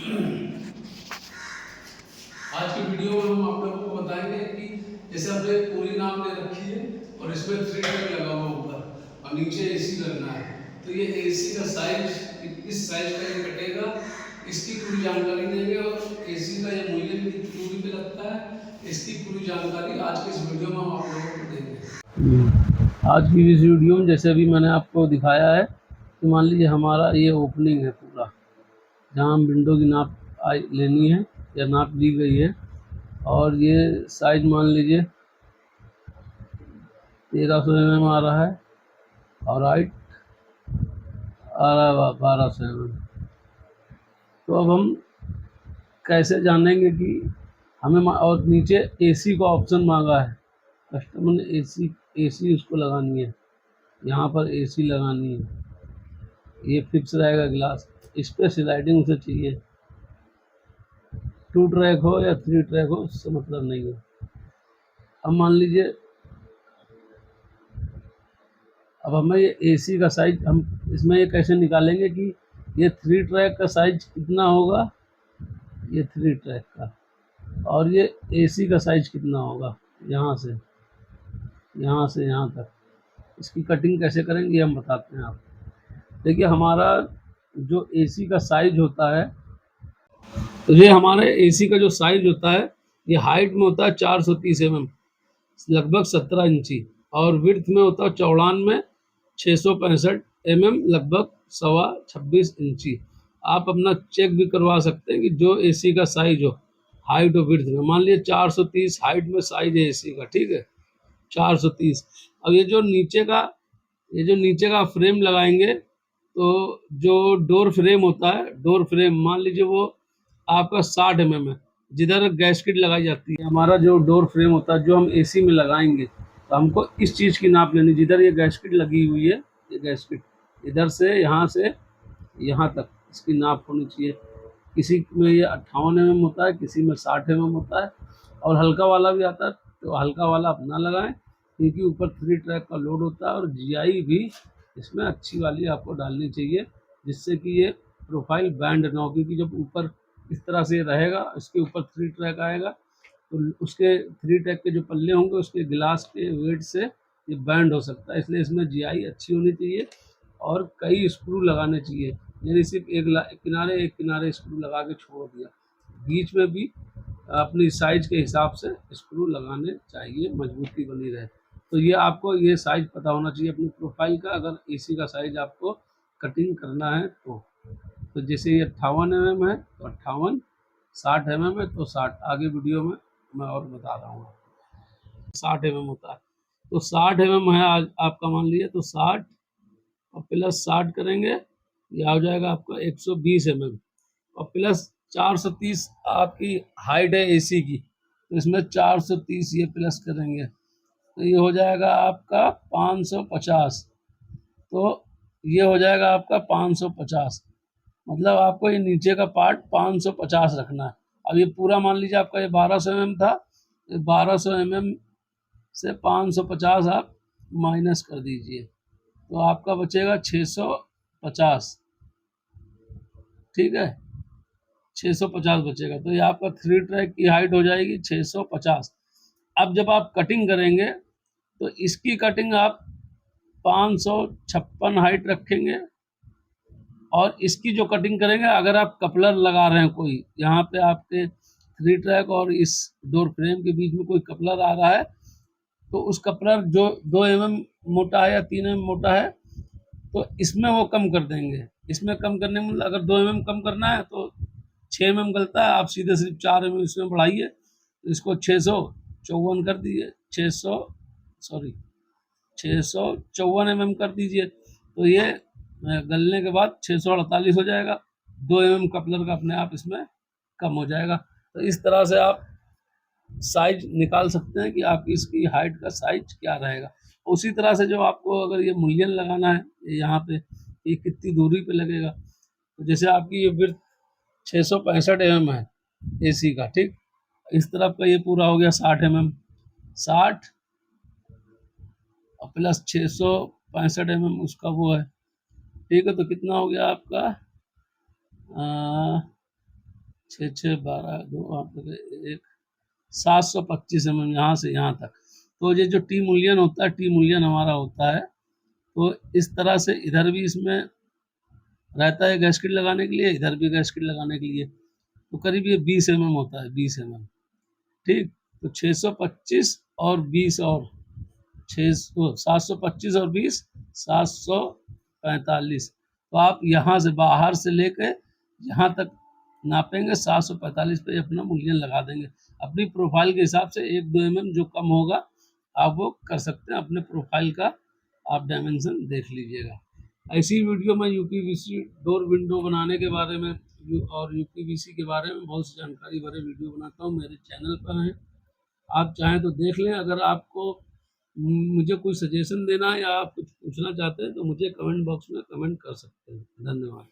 आज की वीडियो में हम आप लोगों को बताएंगे कि जैसे हमने पूरी नाम ले रखी है और इसमें 3 टैग लगा हुआ ऊपर और नीचे एसी लगना है, तो ये एसी का साइज इस साइज का ये कटेगा, इसकी पूरी जानकारी देंगे और एसी का ये मूल्य कितनी दूरी पे लगता है, इसकी पूरी जानकारी आज के इस वीडियो में हम आप लोगों को देंगे। आज की इस वीडियो में जैसे अभी मैंने आपको दिखाया है, तो मान लीजिए हमारा ये ओपनिंग है पूरा, जहाँ हम विंडो की नाप लेनी है या नाप दी गई है, और ये साइज मान लीजिए 1300 mm आ रहा है और हाइट आ रहा है 1200 mm। तो अब हम कैसे जानेंगे कि हमें और नीचे एसी का ऑप्शन मांगा है, कस्टमर ने एसी उसको लगानी है, यहाँ पर एसी लगानी है, ये फिक्स रहेगा ग्लास, इस पर स्लाइडिंग उसे चाहिए, 2 ट्रैक हो या 3 ट्रैक हो उससे मतलब नहीं है। अब मान लीजिए अब हमें ये एसी का साइज हम इसमें ये कैसे निकालेंगे कि ये 3 ट्रैक का साइज कितना होगा, ये 3 ट्रैक का, और ये एसी का साइज कितना होगा यहाँ से यहाँ तक, इसकी कटिंग कैसे करेंगे ये हम बताते हैं आपको। देखिए हमारा जो एसी का साइज होता है, तो ये हमारे एसी का जो साइज होता है, ये हाइट में होता है 430 mm, लगभग 17 इंची, और विड्थ में होता है 94 665 mm, लगभग 26 इंची। आप अपना चेक भी करवा सकते हैं कि जो एसी का साइज हो हाइट और विड्थ में, मान लीजिए 430 हाइट में साइज है एसी का, ठीक है 430। अब ये जो नीचे का फ्रेम लगाएंगे, तो जो डोर फ्रेम होता है, डोर फ्रेम मान लीजिए वो आपका 60 mm है, जिधर गैस्केट लगाई जाती है, हमारा जो डोर फ्रेम होता है जो हम एसी में लगाएंगे, तो हमको इस चीज़ की नाप लेनी, जिधर ये गैस्केट लगी हुई है, ये गैस्केट इधर से यहाँ तक इसकी नाप होनी चाहिए। किसी में ये 58 mm होता है, किसी में 60 mm होता है, और हल्का वाला भी आता है, तो हल्का वाला अपना लगाएं, क्योंकि ऊपर 3 ट्रैक का लोड होता है, और जीआई भी इसमें अच्छी वाली आपको डालनी चाहिए, जिससे कि ये प्रोफाइल बैंड ना हो, क्योंकि जब ऊपर इस तरह से रहेगा, इसके ऊपर 3 ट्रैक आएगा, तो उसके 3 ट्रैक के जो पल्ले होंगे उसके गिलास के वेट से ये बैंड हो सकता है, इसलिए इसमें जीआई अच्छी होनी चाहिए और कई स्क्रू लगाने चाहिए, यानी सिर्फ एक किनारे स्क्रू लगा के छोड़ दिया, बीच में भी अपनी साइज के हिसाब से स्क्रू लगाने चाहिए, मजबूती बनी रहे। तो ये आपको ये साइज पता होना चाहिए अपनी प्रोफाइल का, अगर एसी का साइज आपको कटिंग करना है तो जैसे ये 58 mm है तो 58, 60 mm है तो 60, आगे वीडियो में मैं और बता रहा हूँ। 60 mm होता है, तो 60 mm है आज आपका, मान लीजिए तो 60 और प्लस 60 करेंगे, ये आ जाएगा आपका 120 mm, और प्लस 430 आपकी हाइट है एसी की, तो इसमें 430 ये प्लस करेंगे, तो ये हो जाएगा आपका 550, तो ये हो जाएगा आपका 550, मतलब आपको ये नीचे का पार्ट 550 रखना है। अब ये पूरा मान लीजिए आपका ये 1200 mm था, 1200 mm से 550 आप माइनस कर दीजिए, तो आपका बचेगा 650, ठीक है 650 बचेगा, तो ये आपका 3 ट्रैक की हाइट हो जाएगी 650। अब जब आप कटिंग करेंगे, तो इसकी कटिंग आप 556 हाइट रखेंगे, और इसकी जो कटिंग करेंगे, अगर आप कपलर लगा रहे हैं कोई, यहाँ पे आपके 3 ट्रैक और इस डोर फ्रेम के बीच में कोई कपलर आ रहा है, तो उस कपलर जो 2 mm मोटा है या 3 mm मोटा है, तो इसमें वो कम कर देंगे, इसमें कम करने में अगर 2 mm कम करना है तो 6 mm गलता है, आप सीधे सिर्फ 4 mm इसमें बढ़ाइए, तो इसको 654 कर दीजिए, 654 mm कर दीजिए, तो ये गलने के बाद 648 हो जाएगा, 2 mm कपलर का अपने आप इसमें कम हो जाएगा। तो इस तरह से आप साइज निकाल सकते हैं कि आपकी इसकी हाइट का साइज क्या रहेगा। उसी तरह से जो आपको अगर ये मूल्यन लगाना है, यहाँ पे ये कितनी दूरी पे लगेगा, तो जैसे आपकी ये विड्थ 665 mm है एसी का, ठीक, इस तरफ का ये पूरा हो गया 60 mm, 60 और प्लस 665 mm उसका वो है, ठीक है, तो कितना हो गया आपका 6 12 2 8 1 725 यहाँ से यहाँ तक। तो ये जो टी मूल्यन होता है, टी मूल्यन हमारा होता है, तो इस तरह से इधर भी इसमें रहता है गैस्केट लगाने के लिए, इधर भी गैस्केट लगाने के लिए। तो करीब ये 20 होता है, 20 ठीक। तो 625 और 20 और 725 और 20 745। तो आप यहाँ से बाहर से लेके यहाँ तक नापेंगे, 745 पे अपना मूल्यन लगा देंगे। अपनी प्रोफाइल के हिसाब से 1-2 जो कम होगा आप वो कर सकते हैं, अपने प्रोफाइल का आप डायमेंशन देख लीजिएगा। ऐसी वीडियो मैं यूपीवीसी डोर विंडो बनाने के बारे में और यूपीवीसी के बारे में बहुत सी जानकारी भरे वीडियो बनाता हूँ, मेरे चैनल पर हैं, आप चाहें तो देख लें। अगर आपको मुझे कोई सजेशन देना है या आप कुछ पूछना चाहते हैं तो मुझे कमेंट बॉक्स में कमेंट कर सकते हैं। धन्यवाद।